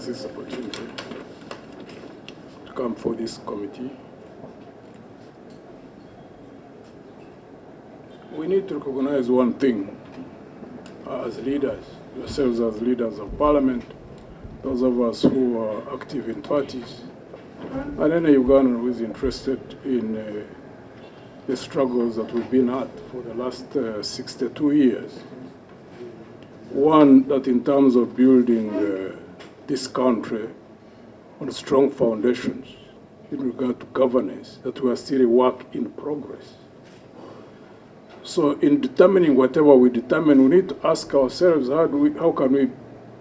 us this opportunity to come for this committee. We need to recognize one thing as leaders, yourselves as leaders of parliament, those of us who are active in parties, and any Ugandan who is interested in the struggles that we've been at for the last 62 years. One, that in terms of building this country on strong foundations in regard to governance, that we are still a work in progress. So in determining whatever we determine, we need to ask ourselves, how can we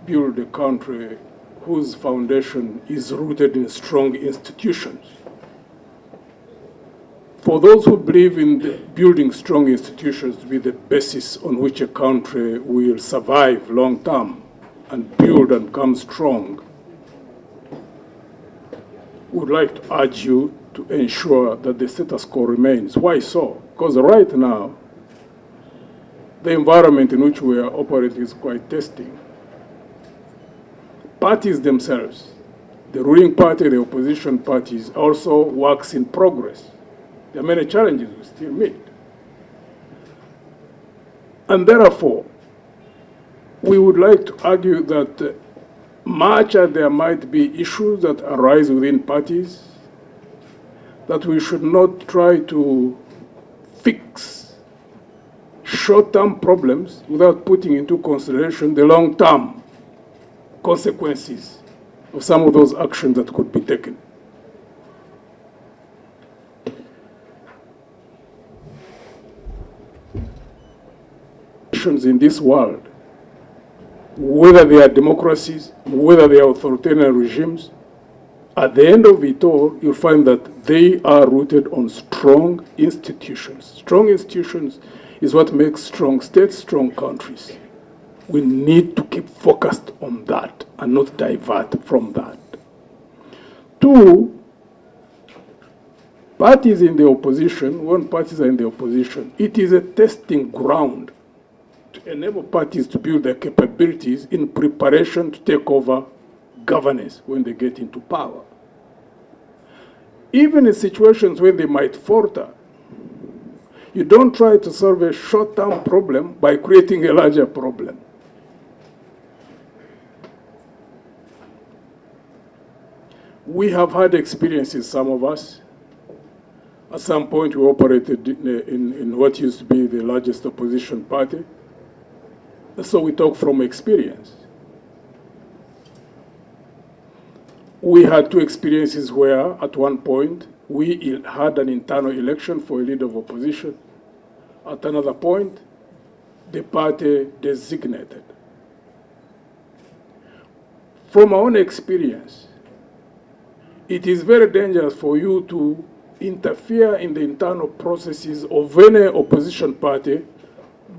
build a country whose foundation is rooted in strong institutions? For those who believe in building strong institutions to be the basis on which a country will survive long term and build and become strong, we would like to urge you to ensure that the status quo remains. Why so? Because right now, the environment in which we are operating is quite testing. Parties themselves, the ruling party, the opposition parties, also works in progress. There are many challenges we still meet. And therefore, we would like to argue that much as there might be issues that arise within parties, that we should not try to fix short-term problems without putting into consideration the long-term consequences of some of those actions that could be taken. In this world, whether they are democracies, whether they are authoritarian regimes, at the end of it all, you'll find that they are rooted on strong institutions. Strong institutions is what makes strong states, strong countries. We need to keep focused on that and not divert from that. Two, parties in the opposition, when parties are in the opposition, it is a testing ground to enable parties to build their capabilities in preparation to take over governance when they get into power. Even in situations where they might falter, you don't try to solve a short-term problem by creating a larger problem. We have had experiences, some of us. At some point, we operated in what used to be the largest opposition party. So we talk from experience. We had two experiences where, at one point, we had an internal election for a leader of opposition. At another point, the party designated. From our own experience, it is very dangerous for you to interfere in the internal processes of any opposition party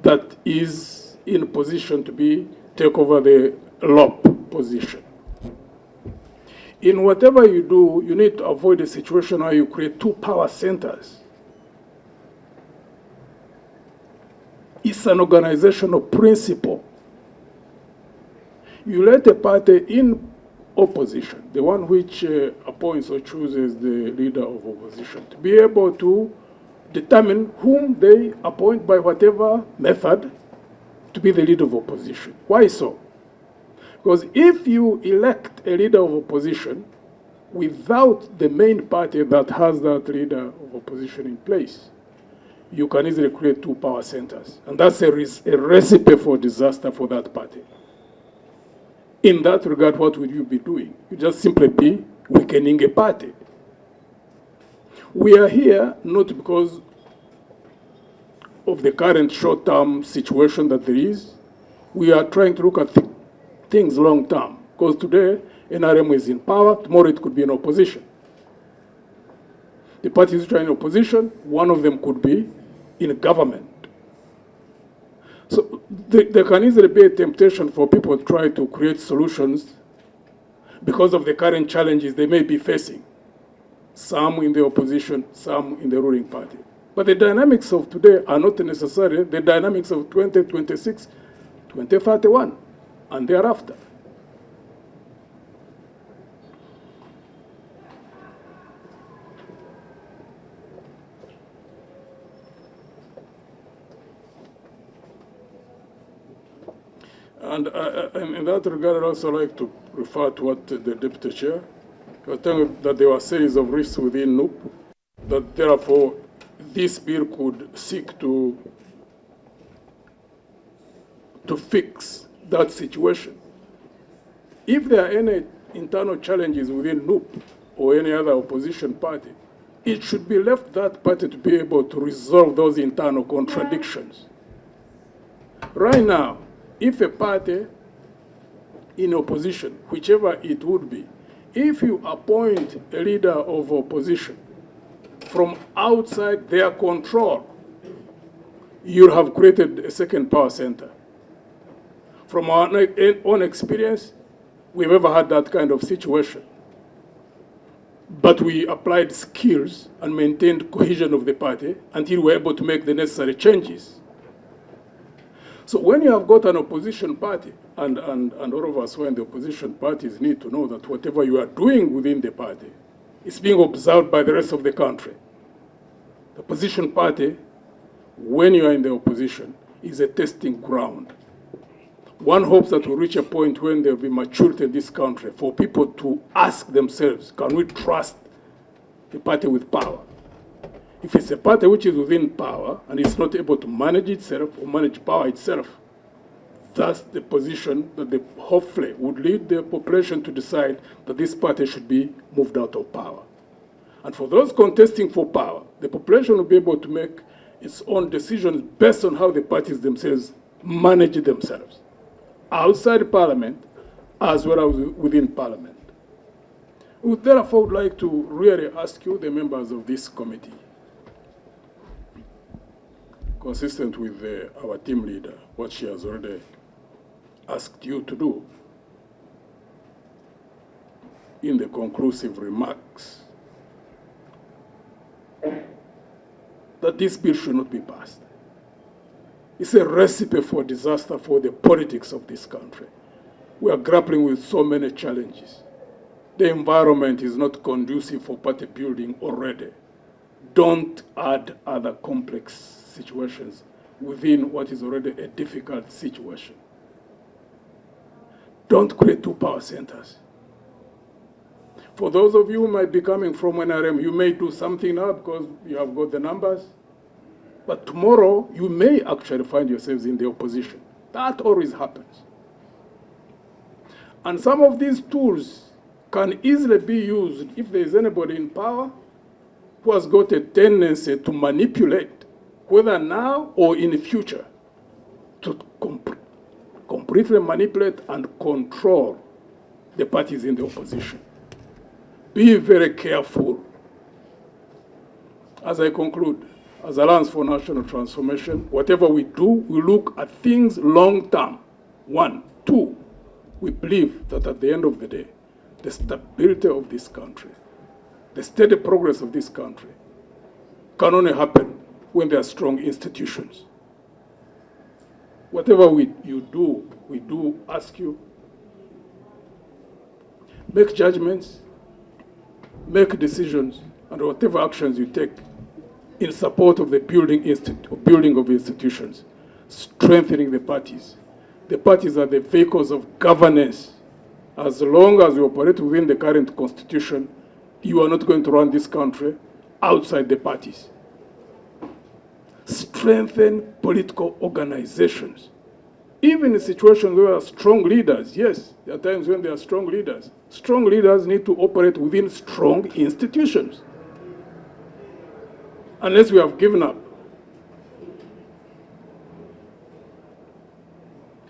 that is in position to take over the LOP position. In whatever you do, you need to avoid a situation where you create two power centers. It's an organizational principle. You let a party in opposition, the one which appoints or chooses the leader of opposition, to be able to determine whom they appoint by whatever method to be the leader of opposition. Why so? Because if you elect a leader of opposition without the main party that has that leader of opposition in place, you can easily create two power centers. And that's a recipe for disaster for that party. In that regard, what would you be doing? You just simply be weakening a party. We are here not because of the current short-term situation that there is. We are trying to look at things long-term. Because today, NRM is in power, tomorrow it could be in opposition. The parties which are in opposition, one of them could be in government. So there can easily be a temptation for people to try to create solutions because of the current challenges they may be facing. Some in the opposition, some in the ruling party. But the dynamics of today are not necessarily the dynamics of 2026, 2031, and thereafter. And in that regard, I'd also like to refer to what the Deputy Chair was telling, that there were a series of risks within NUP, that therefore this bill could seek to fix that situation. If there are any internal challenges within NUP or any other opposition party, it should be left that party to be able to resolve those internal contradictions. Right now, if a party in opposition, whichever it would be, if you appoint a leader of opposition from outside their control, you have created a second power center. From our own experience, we've never had that kind of situation. But we applied skills and maintained cohesion of the party until we were able to make the necessary changes. So when you have got an opposition party, and all of us who are in the opposition parties need to know that whatever you are doing within the party is being observed by the rest of the country. The opposition party, when you are in the opposition, is a testing ground. One hopes that we'll reach a point when there will be maturity in this country for people to ask themselves, can we trust a party with power? If it's a party which is within power and is not able to manage itself or manage power itself, that's the position that hopefully would lead the population to decide that this party should be moved out of power. And for those contesting for power, the population will be able to make its own decisions based on how the parties themselves manage themselves, outside Parliament as well as within Parliament. We therefore would like to really ask you, the members of this committee, consistent with our team leader, what she has already asked you to do in the conclusive remarks, that this bill should not be passed. It's a recipe for disaster for the politics of this country. We are grappling with so many challenges. The environment is not conducive for party building already. Don't add other complex situations within what is already a difficult situation. Don't create two power centers. For those of you who might be coming from NRM, you may do something now because you have got the numbers. But tomorrow, you may actually find yourselves in the opposition. That always happens. And some of these tools can easily be used if there is anybody in power who has got a tendency to manipulate, whether now or in the future, to completely manipulate and control the parties in the opposition. Be very careful. As I conclude, as Alliance for National Transformation, whatever we do, we look at things long term. One. Two, we believe that at the end of the day, the stability of this country, the steady progress of this country, can only happen when there are strong institutions. Whatever you do, we do ask you, make judgments, make decisions, and whatever actions you take in support of the building of institutions, strengthening the parties. The parties are the vehicles of governance. As long as you operate within the current constitution, you are not going to run this country outside the parties. Strengthen political organizations. Even in situations where there are strong leaders, yes, there are times when there are strong leaders. Strong leaders need to operate within strong institutions. Unless we have given up.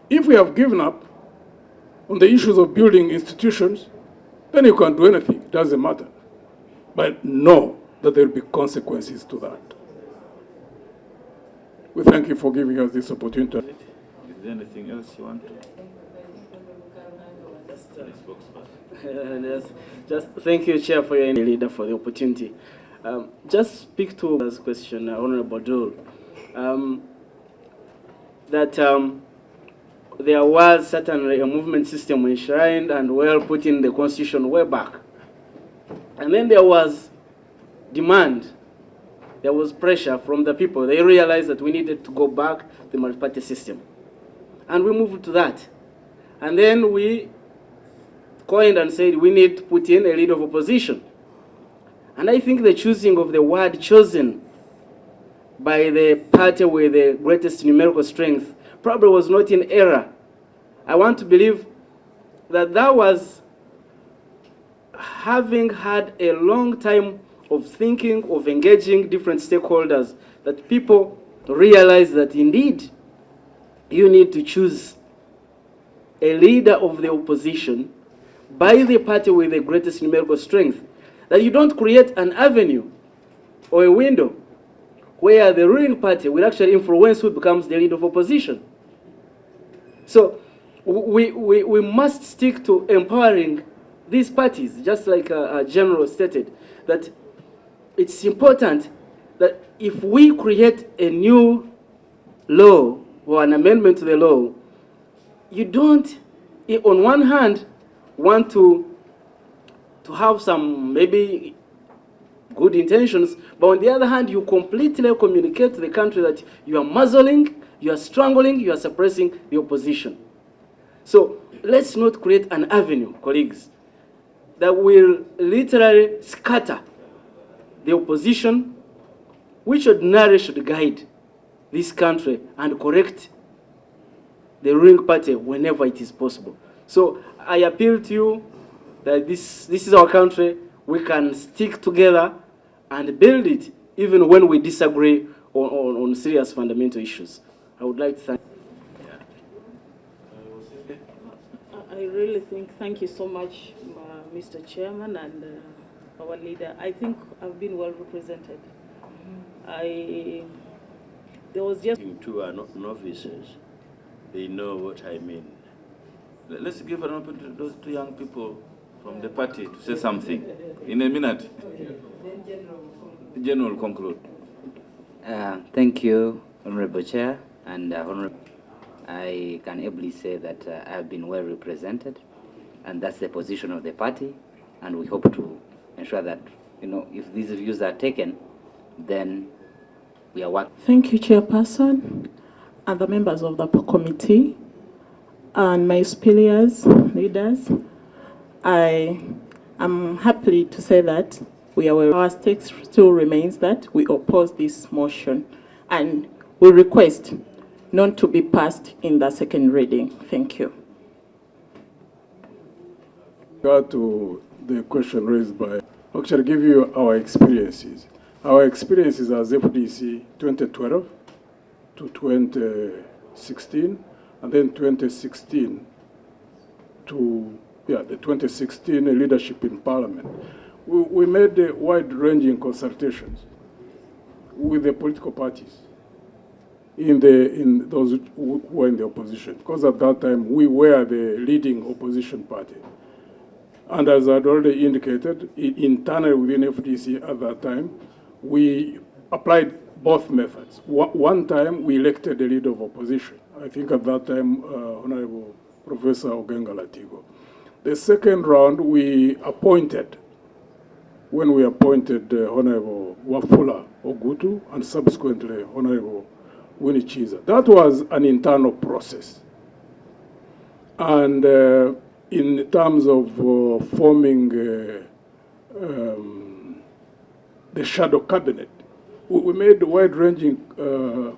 If we have given up on the issues of building institutions, then you can't do anything. It doesn't matter. But know that there will be consequences to that. We thank you for giving us this opportunity. Is there anything else you want to? Just thank you, Chair, for your leader for the opportunity. Just speak to this question, Honorable Dole, that there was certainly a movement system enshrined and well put in the Constitution way back. And then there was demand. There was pressure from the people. They realized that we needed to go back to the multi-party system. And we moved to that. And then we coined and said we need to put in a leader of opposition. And I think the choosing of the word chosen by the party with the greatest numerical strength probably was not in error. I want to believe that that was having had a long time of thinking, of engaging different stakeholders, that people realize that indeed you need to choose a leader of the opposition by the party with the greatest numerical strength, that you don't create an avenue or a window where the ruling party will actually influence who becomes the leader of opposition. So we must stick to empowering these parties, just like a general stated, that it's important that if we create a new law or an amendment to the law, you don't, on one hand, want to have some maybe good intentions, but on the other hand, you completely communicate to the country that you are muzzling, you are strangling, you are suppressing the opposition. So let's not create an avenue, colleagues, that will literally scatter the opposition, which ordinarily should guide this country and correct the ruling party whenever it is possible. So I appeal to you that this is our country. We can stick together and build it even when we disagree on serious fundamental issues. I would like to thank I really think, thank you so much, Mr. Chairman and our leader. I think I've been well represented. There was just... Two are not novices. They know what I mean. Let's give an opportunity to those two young people from the party to say something in a minute. The General will conclude. Thank you, Honorable Chair, and Honorable. I can ably say that I have been well represented, and that's the position of the party, and we hope to ensure that, if these views are taken, then we are working. Thank you, Chairperson, and the members of the committee, and my superiors, leaders. I am happy to say that our stake still remains that we oppose this motion, and we request not to be passed in the second reading. Thank you. Regard to the question raised by, actually give you our experiences. Our experiences as FDC 2012 to 2016, and then 2016 to, the 2016 leadership in Parliament. We made wide-ranging consultations with the political parties in those who were in the opposition, because at that time we were the leading opposition party. And as I'd already indicated, internally within FDC at that time, we applied both methods. One time we elected a leader of opposition. I think at that time, Honorable Professor Ogenga Latigo. The second round we appointed, when we appointed Honorable Wafula Ogutu and subsequently Honorable Winnie Chiza. That was an internal process. And in terms of forming the shadow cabinet, we made wide-ranging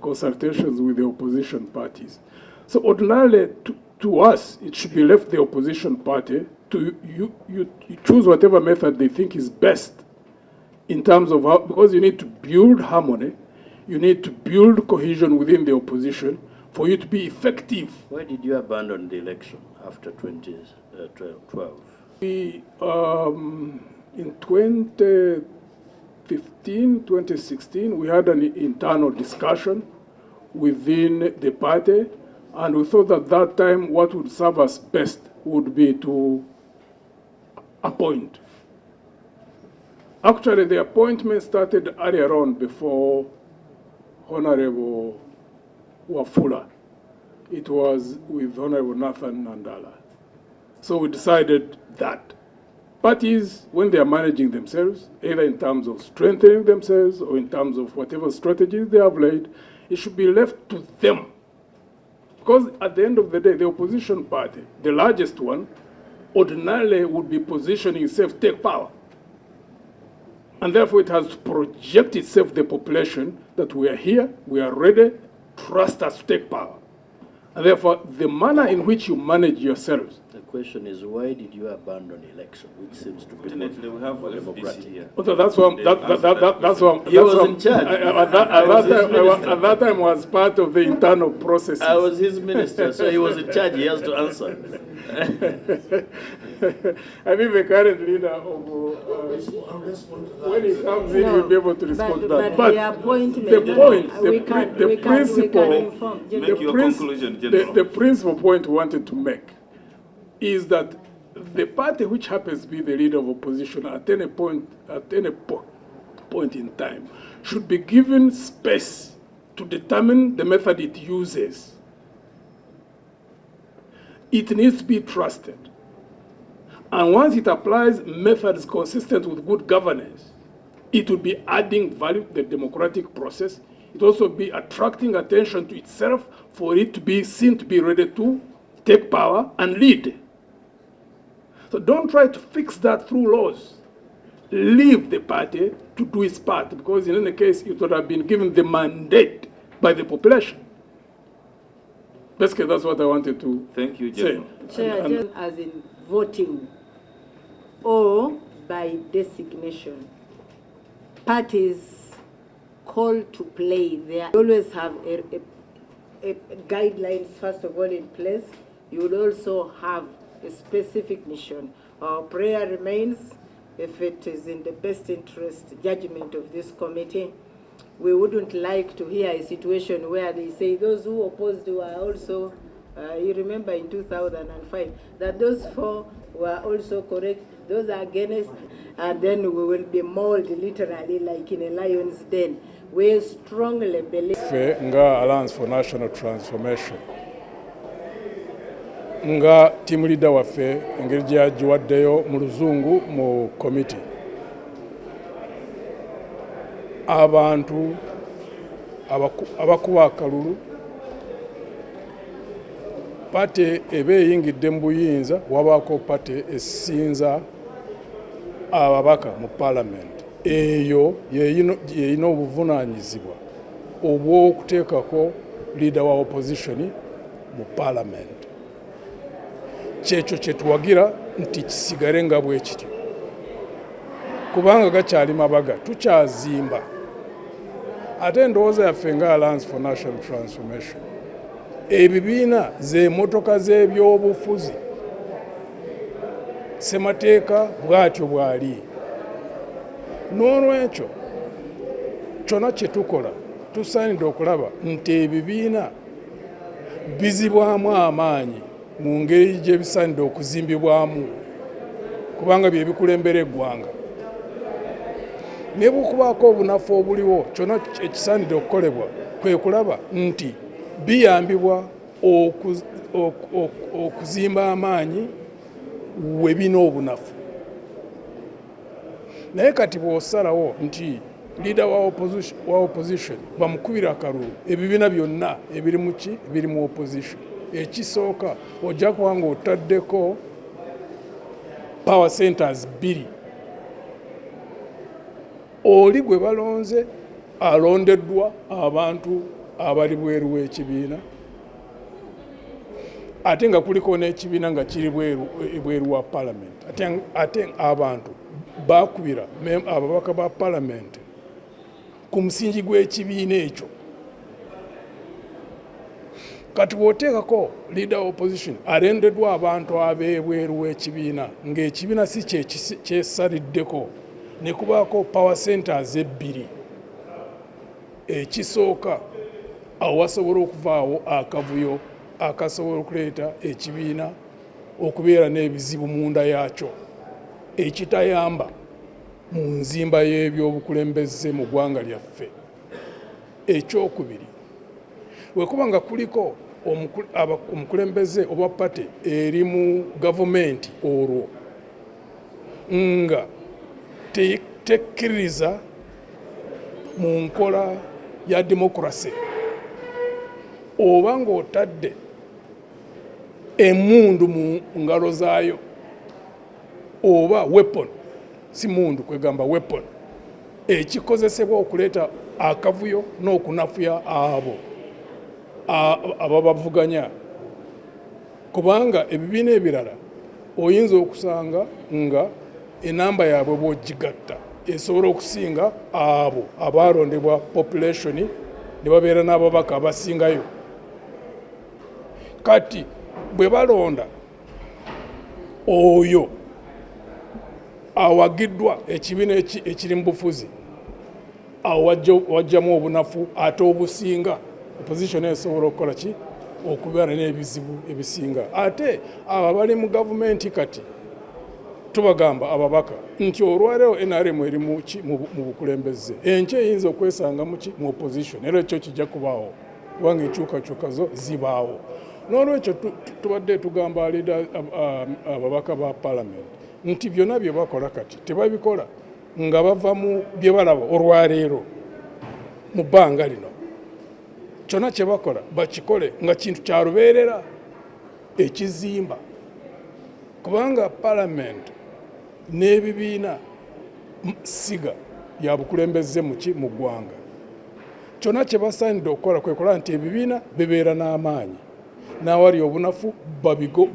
consultations with the opposition parties. So ordinarily, to us, it should be left the opposition party to you choose whatever method they think is best in terms of how, because you need to build harmony, you need to build cohesion within the opposition for you to be effective. Why did you abandon the election after 2012? We, in 2015, 2016, we had an internal discussion within the party, and we thought at that time what would serve us best would be to appoint. Actually, the appointment started earlier on before Honorable Wafula. It was with Honorable Nathan Nandala. So we decided that parties, when they are managing themselves, either in terms of strengthening themselves or in terms of whatever strategies they have laid, it should be left to them Because at the end of the day, the opposition party, the largest one, ordinarily would be positioning itself to take power. And therefore it has to project itself to the population that we are here, we are ready, trust us to take power. And therefore the manner in which you manage yourselves. The question is, why did you abandon election, which seems to be Fortunately, we have democratic? FBC here. So that's why that's why He was in charge. at that time was part of the internal process. I was his minister, so he was in charge. He has to answer. I think the current leader of when he comes in, he'll be able to respond to that. But the appointment, the point, we can inform. Make your conclusion, General. The principal point we wanted to make is that the party which happens to be the leader of opposition at any point in time should be given space to determine the method it uses. It needs to be trusted. And once it applies methods consistent with good governance, it will be adding value to the democratic process. It will also be attracting attention to itself for it to be seen to be ready to take power and lead. So don't try to fix that through laws. Leave the party to do its part, because in any case, it would have been given the mandate by the population. Basically, that's what I wanted to Thank you, say. General. Chair, just as in voting or by designation, parties called to play, they always have a guidelines, first of all, in place. You would also have a specific mission. Our prayer remains, if it is in the best interest judgment of this committee, we wouldn't like to hear a situation where they say those who opposed were also, you remember in 2005, that those 4 were also correct, those are against, and then we will be mauled literally like in a lion's den. We strongly believe. Nga Alliance for National Transformation. Nga team leader waffe engeri gyagiwaddeyo mu luzungu mu committee. Abantu abakuba akalulu pate eba eyingidde mu buyinza, wabaako pate esinza ababaka mu parliament. Eyo yeyina obuvunaanyizibwa obw'okuteekako leader wa opposition mu parliament. Kyekyo kye tuwagira nti kisigale nga bwe kityo, kubanga gakyali mabaga, tukyazimba. Ate ndowooza yaffe nga Alliance for National Transformation, ebibiina z'emmotoka z'ebyobufuzi ssemateeka bw'atyo bw'ali. N'olwekyo kyonna kye tukola tusaanidde okulaba nti ebibiina bizibwamu amaanyi mu ngeri gye bisaanidde okuzimbibwamu, kubanga bye bikulembera eggwanga. Ne bw'okubaako obunafu obuliwo, kyonna ekisaanidde okukolebwa kwe kulaba nti biyambibwa okuzimba amaanyi we bina obunafu. Naye kati bw'osalawo nti leader wa opposition bamukubira akalulu, ebibiina byonna ebiri mu ki? Biri mu opposition. Ekisooka ojja kuba nga otaddeko power centers 2. Oli gwe balonze alondeddwa abantu abali bweru w'ekibiina, ate nga kuliko n'ekibiina nga kiri bweru wa parliament. Ate abantu bakubira ababaka ba parliament ku musingi gw'ekibiina ekyo. Kati bw'oteekako leader of opposition alendeddwa abantu ab'ebweru w'ekibiina, ng'ekibiina si kyesaliddeko, ne kubaako power centers 2. Ekisooka awo wasobola okuvaawo akavuyo akasobola okuleeta ekibiina okubeera n'ebizibu munda yaakyo ekitayamba mu nzimba y'ebyobukulembeze mu ggwanga lyaffe. Ekyokubiri, wekuba nga kuliko omukulembeze oba pate eri mu gavumenti olwo nga tekkiririza mu nkola ya demokrasi, oba ng'otadde emundu mu ngalo zaayo oba weapon si mundu kwegamba weapon ekikozesebwa okuleeta akavuyo n'okunafuya abo ababavuganya kubanga ebibiina ebirala oyinza okusanga nga enamba yaabwe bw'ogigatta esobola okusinga abo abalondebwa population ne babeera n'ababaka abasingayo. Kati bwe balonda oyo awagiddwa ekibiina ekiri mu bufuzi awo wajjamu obunafu ate obusinga opposition esobola okukola ki okubeera n'ebizibu ebisinga. Ate abo abali mu gavumenti kati tubagamba ababaka nti olwaleero NRM eri mu bukulembeze enkya eyinza okwesanga mu opposition era ekyo kijja kubaawo kubanga enkyukakyuka zo zibaawo. N'olwekyo tubadde tugamba ababaka ba parliament nti byonna bye bakola kati tebabikola nga bava mu bye balaba olwaleero mu bbanga lino. Kyonna kye bakola bakikole nga kintu kya lubeerera ekizimba kubanga parliament n'ebibiina siga bya bukulembeze mu ggwanga. Kyonna kye basaanidde okukola kwe kola nti ebibiina bibeera n'amaanyi n'awali obunafu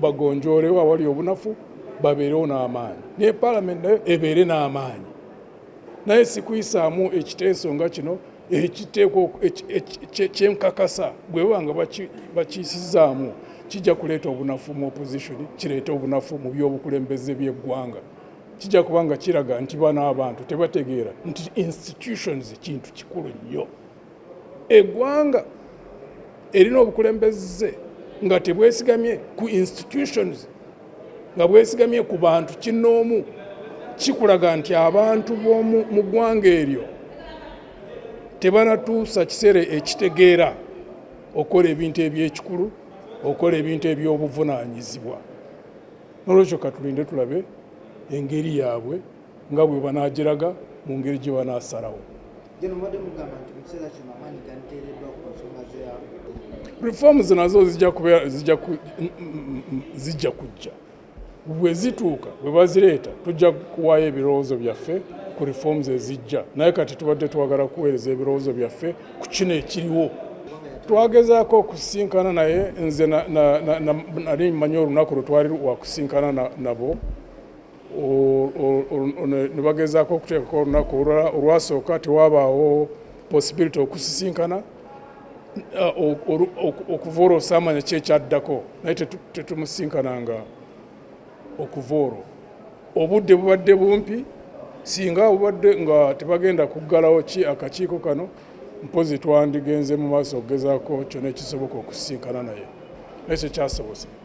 bagonjoolewo awali obunafu babeerewo n'amaanyi ne parliament nayo ebeere n'amaanyi naye si kuyisaamu ekiteeso nga kino ekiteeko kyenkakasa bwe banga bakiyisizaamu kijja kuleeta obunafu mu opposition kireeta obunafu mu by'obukulembeze by'eggwanga. Kijja kubanga kiraga nti bano abantu tebategeera nti institutions kintu kikulu nnyo. Eggwanga erina obukulembeze nga tebwesigamye ku institutions nga bwesigamye ku bantu kinnoomu kikulaga nti abantu b'omu ggwanga eryo tebanatuusa kiseera ekitegeera okukola ebintu eby'ekikulu okukola ebintu eby'obuvunaanyizibwa. N'olwekyo katulinde tulabe engeri yaabwe nga bwe banaagiraga mu ngeri gye banaasalawo. Reforms nazo zijja kujja bwe zituuka bwe bazireeta tujja kuwaayo ebirowoozo byaffe ku reforms ezijja naye kati tubadde twagala kuweereza ebirowoozo byaffe ku kino ekiriwo. Twagezaako okusisinkana naye nze nali mmanyi olunaku lwe twali wakusinkana nabo ne bagezaako okuteekako olunaku olwasooka tewabaawo possibility okusisinkana okuva olwo osaamanya ki ekyaddako naye tetumusinkananga okuva olwo. Obudde bubadde bumpi singa bubadde nga tebagenda kuggalawo ki akakiiko kano mpozi twandigenze mu maaso okugezaako kyonna ekisoboka okusisinkana naye naye tekyasobose.